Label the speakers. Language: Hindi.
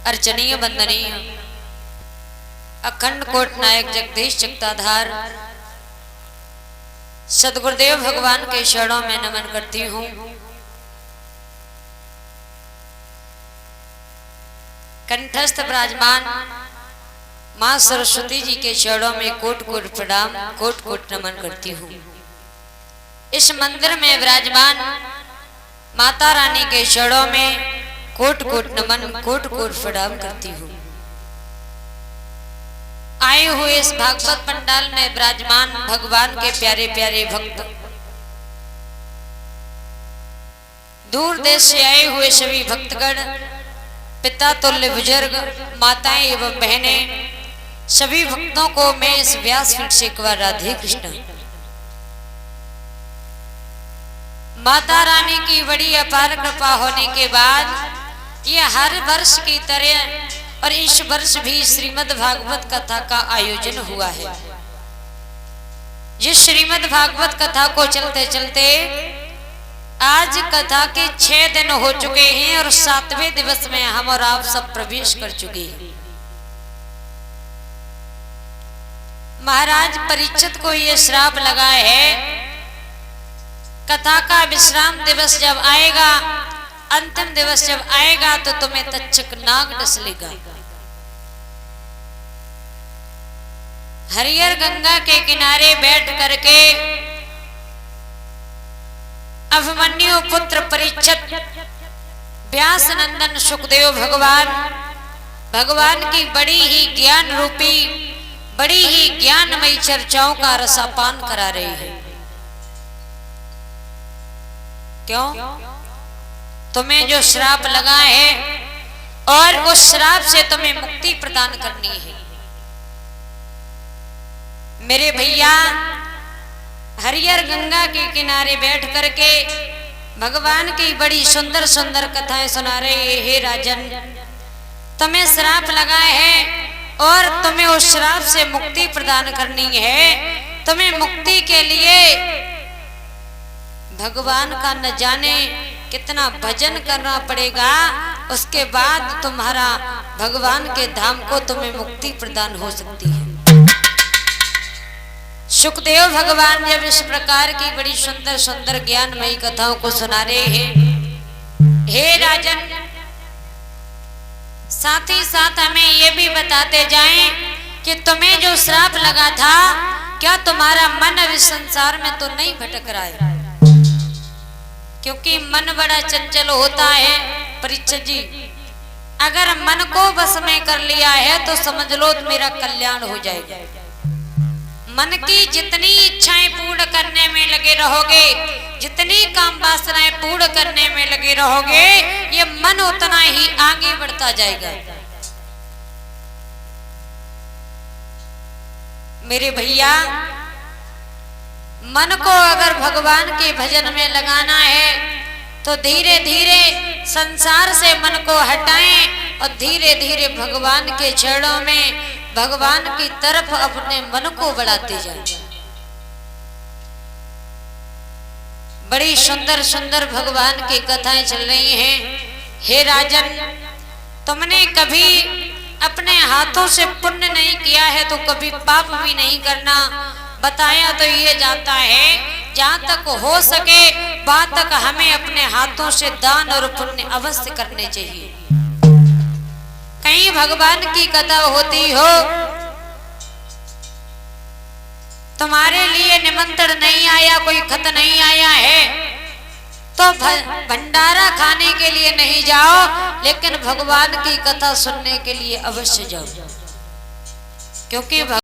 Speaker 1: अर्चनीय वंदनीय अखंड कोट नायक जगदीश चक्ताधार सदगुरुदेव भगवान के चरणों में नमन करती हूँ। कंठस्थ विराजमान मां सरस्वती जी के चरणों में कोट कोट प्रणाम, कोट कोट नमन करती हूँ। इस मंदिर में विराजमान माता रानी के चरणों में कोट कोट नमन, कोट कोट प्रणाम करती हूँ। आए हुए इस भागवत पंडाल में विराजमान भगवान के प्यारे प्यारे भक्त, दूर देश से आए हुए सभी भक्तगण, पिता तुल्य बुजुर्ग, माताएं एवं बहनें, सभी भक्तों को मैं इस व्यासपीठ से एक बार राधे कृष्ण। माता रानी की बड़ी अपार कृपा होने के बाद ये हर वर्ष की तरह और इस वर्ष भी श्रीमद् भागवत कथा का आयोजन हुआ है। जिस श्रीमद् भागवत कथा को चलते चलते आज कथा के 6 दिन हो चुके हैं और 7वें दिवस में हम और आप सब प्रवेश कर चुके हैं। महाराज परीक्षित को यह श्राप लगा है, कथा का विश्राम दिवस जब आएगा, अंतिम दिवस जब आएगा तो तुम्हें तक्षक नाग डस लेगा। हरियर गंगा के किनारे बैठ करके अभिमन्यु पुत्र परीक्षित व्यास नंदन सुखदेव भगवान की बड़ी ही ज्ञान रूपी, बड़ी ही ज्ञानमयी चर्चाओं का रसापान करा रही है। क्यों? तुम्हें जो श्राप लगा है और उस श्राप से तुम्हें मुक्ति प्रदान करनी है। मेरे भैया हरियर गंगा के किनारे बैठ करके भगवान की बड़ी सुंदर सुंदर कथाएं सुना रहे हैं। हे राजन, तुम्हें श्राप लगा है और तुम्हें उस श्राप से मुक्ति प्रदान करनी है। तुम्हें मुक्ति के लिए भगवान का न जाने कितना भजन करना पड़ेगा, उसके बाद तुम्हारा भगवान के धाम को तुम्हें मुक्ति प्रदान हो सकती है। सुखदेव भगवान जब इस प्रकार की बड़ी सुंदर सुंदर ज्ञानमयी कथाओं को सुना रहे हैं, हे राजन, साथ ही साथ हमें ये भी बताते जाएं कि तुम्हें जो श्राप लगा था, क्या तुम्हारा मन अभी संसार में तो नहीं भटक रहा है? क्योंकि मन बड़ा चंचल होता है परीक्षित जी। अगर मन को बस में कर लिया है तो समझ लो मेरा कल्याण हो जाएगा। मन की जितनी इच्छाएं पूर्ण करने में लगे रहोगे, जितनी काम वासनाएं पूर्ण करने में लगे रहोगे, ये मन उतना ही आगे बढ़ता जाएगा। मेरे भैया, मन को अगर भगवान के भजन में लगाना है तो धीरे धीरे संसार से मन को हटाएं और धीरे धीरे भगवान के चरणों में, भगवान की तरफ अपने मन को बढ़ाते जाएं। बड़ी सुंदर सुंदर भगवान की कथाएं चल रही हैं। हे राजन, तुमने कभी अपने हाथों से पुण्य नहीं किया है तो कभी पाप भी नहीं करना। बताया तो ये जाता है, जहां तक हो सके वहां तक हमें अपने हाथों से दान और पुण्य अवश्य करने चाहिए। कहीं भगवान की कथा होती हो, तुम्हारे लिए निमंत्रण नहीं आया, कोई खत नहीं आया है, तो भंडारा खाने के लिए नहीं जाओ, लेकिन भगवान की कथा सुनने के लिए अवश्य जाओ। क्योंकि